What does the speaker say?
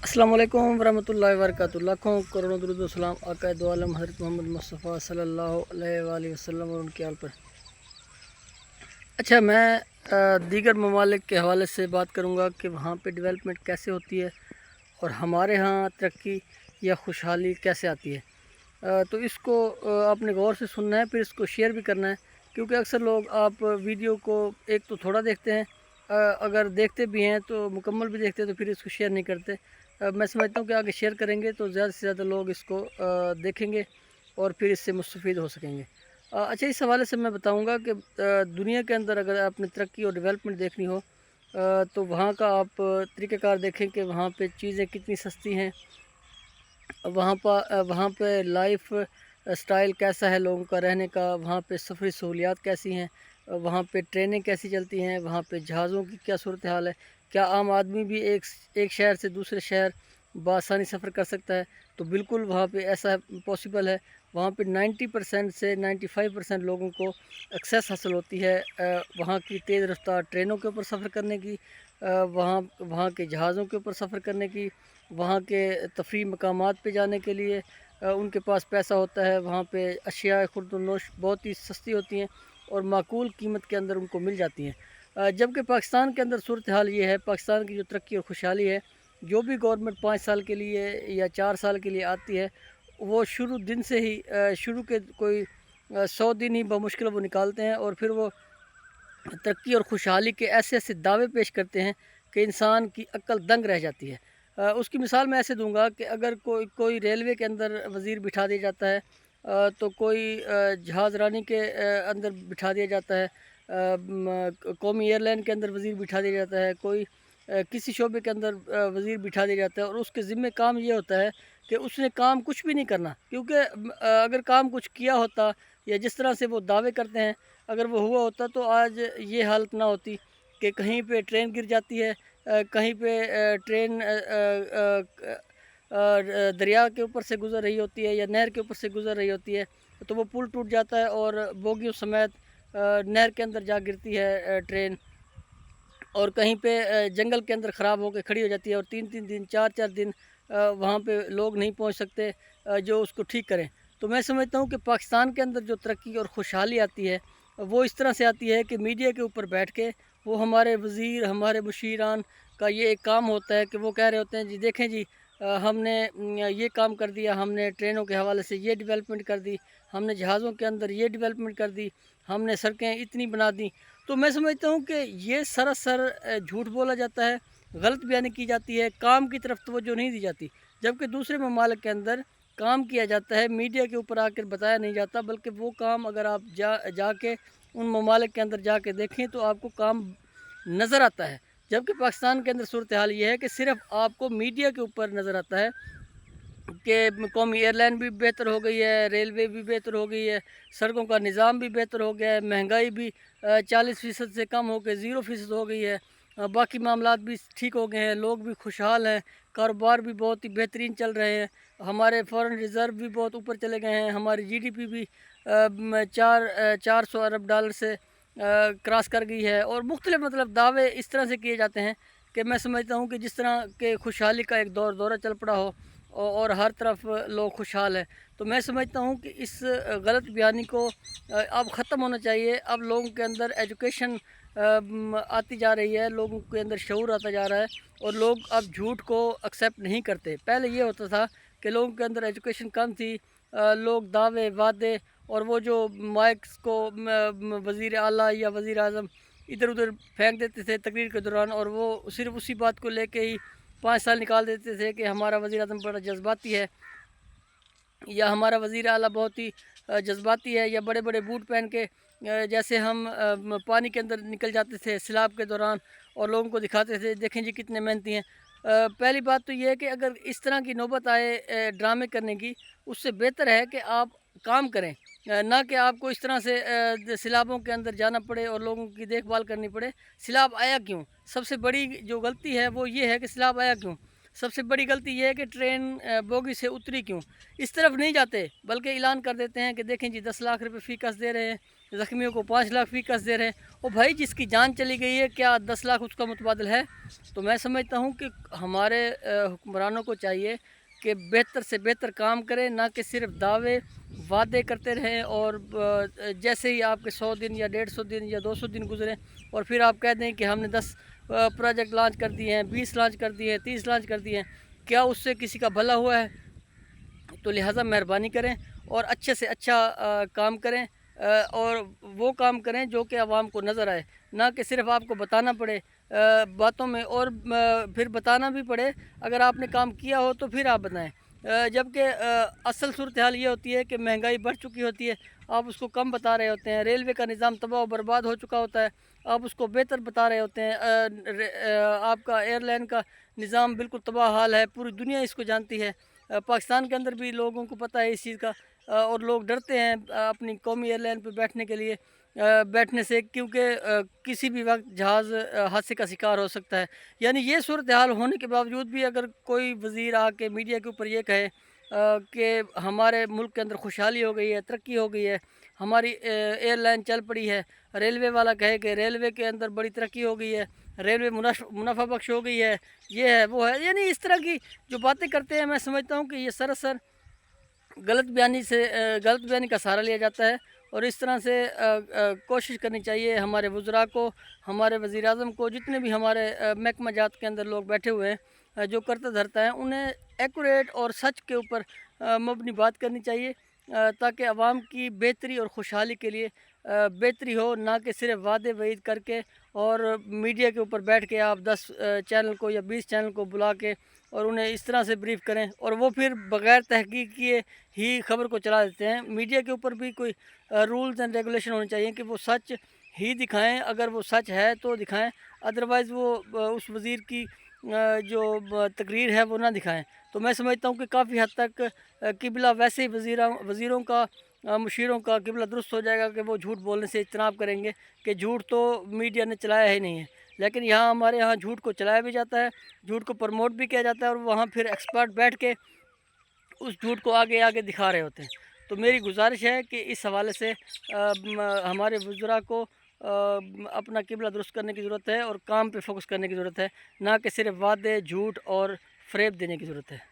अस्सलाम वालेकुम वरहमतुल्लाहि वबरकातुहू। लाखों करोड़ों दुरूद व सलाम आका दो आलम हज़रत मोहम्मद मुस्तफ़ा सल्लल्लाहु अलैहि वसल्लम और उनके आल पर। अच्छा, मैं दीगर ममालिक के हवाले से बात करूँगा कि वहाँ पे डेवलपमेंट कैसे होती है और हमारे यहाँ तरक्की या खुशहाली कैसे आती है। तो इसको आपने गौर से सुनना है, फिर इसको शेयर भी करना है, क्योंकि अक्सर लोग आप वीडियो को एक तो थोड़ा देखते हैं, अगर देखते भी हैं तो मुकम्मल भी देखते हैं तो फिर इसको शेयर नहीं करते। मैं समझता हूँ कि आगे शेयर करेंगे तो ज़्यादा से ज़्यादा लोग इसको देखेंगे और फिर इससे मुस्तफ़ीद हो सकेंगे। अच्छा, इस हवाले से मैं बताऊँगा कि दुनिया के अंदर अगर आपने तरक्की और डेवलपमेंट देखनी हो तो वहाँ का आप तरीक़ाकार देखें कि वहाँ पे चीज़ें कितनी सस्ती हैं, वहाँ पे लाइफ स्टाइल कैसा है लोगों का रहने का, वहाँ पे सफ़री सहूलियात कैसी हैं, वहाँ पे ट्रेनें कैसी चलती हैं, वहाँ पे जहाज़ों की क्या सूरत हाल है, क्या आम आदमी भी एक शहर से दूसरे शहर बआसानी सफ़र कर सकता है। तो बिल्कुल वहाँ पे ऐसा पॉसिबल है। वहाँ पे 90% से 95% लोगों को एक्सेस हासिल होती है वहाँ की तेज़ रफ्तार ट्रेनों के ऊपर सफ़र करने की, वहाँ वहाँ के जहाज़ों के ऊपर सफ़र करने की, वहाँ के तफरीह मकामात पे जाने के लिए उनके पास पैसा होता है। वहाँ पे अशिया खुर्द-व-नोश बहुत ही सस्ती होती हैं और माकूल कीमत के अंदर उनको मिल जाती हैं। जबकि पाकिस्तान के अंदर सूरत हाल ये है, पाकिस्तान की जो तरक्की और खुशहाली है, जो भी गवर्नमेंट 5 साल के लिए या 4 साल के लिए आती है, वो शुरू दिन से ही शुरू के कोई 100 दिन ही बमुश्किल वो निकालते हैं और फिर वो तरक्की और खुशहाली के ऐसे-ऐसे दावे पेश करते हैं कि इंसान की अक्ल दंग रह जाती है। उसकी मिसाल मैं ऐसे दूँगा कि अगर कोई कोई रेलवे के अंदर वज़ीर बिठा दिया जाता है, तो कोई जहाज़ रानी के अंदर बिठा दिया जाता है, कौमी एयरलाइन के अंदर वज़ीर बिठा दिया जाता है, कोई किसी शोबे के अंदर वज़ीर बिठा दिया जाता है और उसके ज़िम्मे काम ये होता है कि उसने काम कुछ भी नहीं करना, क्योंकि अगर काम कुछ किया होता या जिस तरह से वो दावे करते हैं, अगर वो हुआ होता तो आज ये हालत ना होती कि कहीं पे ट्रेन गिर जाती है, कहीं पे ट्रेन दरिया के ऊपर से गुज़र रही होती है या नहर के ऊपर से गुज़र रही होती है, तो वो पुल टूट जाता है और बोगियों समेत नहर के अंदर जा गिरती है ट्रेन, और कहीं पे जंगल के अंदर ख़राब होकर खड़ी हो जाती है और 3-3 दिन 4-4 दिन वहाँ पे लोग नहीं पहुँच सकते जो उसको ठीक करें। तो मैं समझता हूँ कि पाकिस्तान के अंदर जो तरक्की और खुशहाली आती है, वो इस तरह से आती है कि मीडिया के ऊपर बैठ के वो हमारे वज़ीर, हमारे मुशीरान का ये एक काम होता है कि वो कह रहे होते हैं, जी देखें जी, हमने ये काम कर दिया, हमने ट्रेनों के हवाले से ये डेवलपमेंट कर दी, हमने जहाज़ों के अंदर ये डेवलपमेंट कर दी, हमने सड़कें इतनी बना दी। तो मैं समझता हूँ कि ये सरासर झूठ बोला जाता है, गलत बयानी की जाती है, काम की तरफ तवज्जो नहीं दी जाती। जबकि दूसरे ममालिक के अंदर काम किया जाता है, मीडिया के ऊपर आकर बताया नहीं जाता, बल्कि वो काम अगर आप जाके उन ममालिक के अंदर जाके देखें तो आपको काम नज़र आता है। जबकि पाकिस्तान के अंदर सूरत हाल ये है कि सिर्फ़ आपको मीडिया के ऊपर नज़र आता है कि कौमी एयरलाइन भी बेहतर हो गई है, रेलवे भी बेहतर हो गई है, सड़कों का निज़ाम भी बेहतर हो गया है, महंगाई भी 40% से कम होकर 0% हो गई है, बाकी मामलात भी ठीक हो गए हैं, लोग भी खुशहाल हैं, कारोबार भी बहुत ही बेहतरीन चल रहे हैं, हमारे फ़ॉरेन रिज़र्व भी बहुत ऊपर चले गए हैं, हमारी जीडीपी भी 400 अरब डॉलर से क्रॉस कर गई है, और मुख्तलिफ़ मतलब दावे इस तरह से किए जाते हैं कि मैं समझता हूँ कि जिस तरह के खुशहाली का एक दौरा चल पड़ा हो और हर तरफ लोग खुशहाल हैं। तो मैं समझता हूँ कि इस गलत बयानी को अब ख़त्म होना चाहिए। अब लोगों के अंदर एजुकेशन आती जा रही है, लोगों के अंदर शऊर आता जा रहा है और लोग अब झूठ को एक्सेप्ट नहीं करते। पहले ये होता था कि लोगों के अंदर एजुकेशन कम थी, लोग दावे वादे और वो जो माइक्स को वज़ीर आला या वज़ीर आज़म इधर-उधर फेंक देते थे तकरीर के दौरान, और वो सिर्फ़ उसी बात को लेके ही 5 साल निकाल देते थे कि हमारा वज़ीर आज़म बड़ा जज़्बाती है या हमारा वज़ीर आला बहुत ही जज़्बाती है, या बड़े-बड़े बूट पहन के जैसे हम पानी के अंदर निकल जाते थे सैलाब के दौरान और लोगों को दिखाते थे, देखें जी कितने मेहनती हैं। पहली बात तो ये है कि अगर इस तरह की नौबत आए ड्रामे करने की, उससे बेहतर है कि आप काम करें, ना कि आपको इस तरह से सैलाबों के अंदर जाना पड़े और लोगों की देखभाल करनी पड़े। सैलाब आया क्यों? सबसे बड़ी जो गलती है वो ये है कि सैलाब आया क्यों? सबसे बड़ी गलती ये है कि ट्रेन बोगी से उतरी क्यों? इस तरफ नहीं जाते, बल्कि ऐलान कर देते हैं कि देखें जी 10 लाख रुपए फ़ी कस दे रहे हैं, ज़ख्मियों को 5 लाख फ़ी कस दे रहे हैं। और भाई जिसकी जान चली गई है क्या 10 लाख उसका मुतबादल है? तो मैं समझता हूँ कि हमारे हुक्मरानों को चाहिए कि बेहतर से बेहतर काम करें, ना कि सिर्फ दावे वादे करते रहें और जैसे ही आपके 100 दिन या 150 दिन या 200 दिन गुजरें और फिर आप कह दें कि हमने 10 प्रोजेक्ट लॉन्च कर दिए हैं, 20 लॉन्च कर दिए हैं, 30 लॉन्च कर दिए हैं। क्या उससे किसी का भला हुआ है? तो लिहाजा मेहरबानी करें और अच्छे से अच्छा काम करें, और वो काम करें जो कि आवाम को नज़र आए, ना कि सिर्फ आपको बताना पड़े बातों में, और फिर बताना भी पड़े अगर आपने काम किया हो तो फिर आप बताएं। जबकि असल सूरत हाल ये होती है कि महंगाई बढ़ चुकी होती है, आप उसको कम बता रहे होते हैं। रेलवे का निज़ाम तबाह बर्बाद हो चुका होता है, आप उसको बेहतर बता रहे होते हैं। आपका एयरलाइन का निज़ाम बिल्कुल तबाह हाल है, पूरी दुनिया इसको जानती है। पाकिस्तान के अंदर भी लोगों को पता है इस चीज़ का, और लोग डरते हैं अपनी कौमी एयरलाइन पे बैठने के लिए, बैठने से, क्योंकि किसी भी वक्त जहाज़ हादसे का शिकार हो सकता है। यानी ये सूरत हाल होने के बावजूद भी अगर कोई वज़ीर आके मीडिया के ऊपर ये कहे कि हमारे मुल्क के अंदर खुशहाली हो गई है, तरक्की हो गई है, हमारी एयरलाइन चल पड़ी है, रेलवे वाला कहे कि रेलवे के अंदर बड़ी तरक्की हो गई है, रेलवे मुनाफा बख्श हो गई है, ये है वो है, यानी इस तरह की जो बातें करते हैं, मैं समझता हूँ कि ये सरासर गलत बयानी का सहारा लिया जाता है। और इस तरह से कोशिश करनी चाहिए हमारे वज़रा को, हमारे वज़ीर आज़म को, जितने भी हमारे महकमा जात के अंदर लोग बैठे हुए हैं, जो करता धरता है, उन्हें एक्यूरेट और सच के ऊपर मबनी बात करनी चाहिए, ताकि आवाम की बेहतरी और खुशहाली के लिए बेहतरी हो, ना कि सिर्फ वादे वईद करके और मीडिया के ऊपर बैठ के आप 10 चैनल को या 20 चैनल को बुला के और उन्हें इस तरह से ब्रीफ़ करें, और वो फिर बग़ैर तहकीक किए ही ख़बर को चला देते हैं। मीडिया के ऊपर भी कोई रूल्स एंड रेगुलेशन होने चाहिए कि वो सच ही दिखाएं, अगर वो सच है तो दिखाएं, अदरवाइज़ वो उस वज़ीर की जो तकरीर है वो ना दिखाएं। तो मैं समझता हूँ कि काफ़ी हद तक किबला वैसे ही वज़ीरों का मुशीरों का किबला दुरुस्त हो जाएगा कि वो झूठ बोलने से इज्तनाब करेंगे कि झूठ तो मीडिया ने चलाया ही नहीं है। लेकिन यहाँ हमारे यहाँ झूठ को चलाया भी जाता है, झूठ को प्रमोट भी किया जाता है, और वहाँ फिर एक्सपर्ट बैठ के उस झूठ को आगे आगे दिखा रहे होते हैं। तो मेरी गुजारिश है कि इस हवाले से हमारे वज़रा को अपना किबला दुरुस्त करने की ज़रूरत है और काम पे फोकस करने की ज़रूरत है, ना कि सिर्फ वादे, झूठ और फ़रेब देने की ज़रूरत है।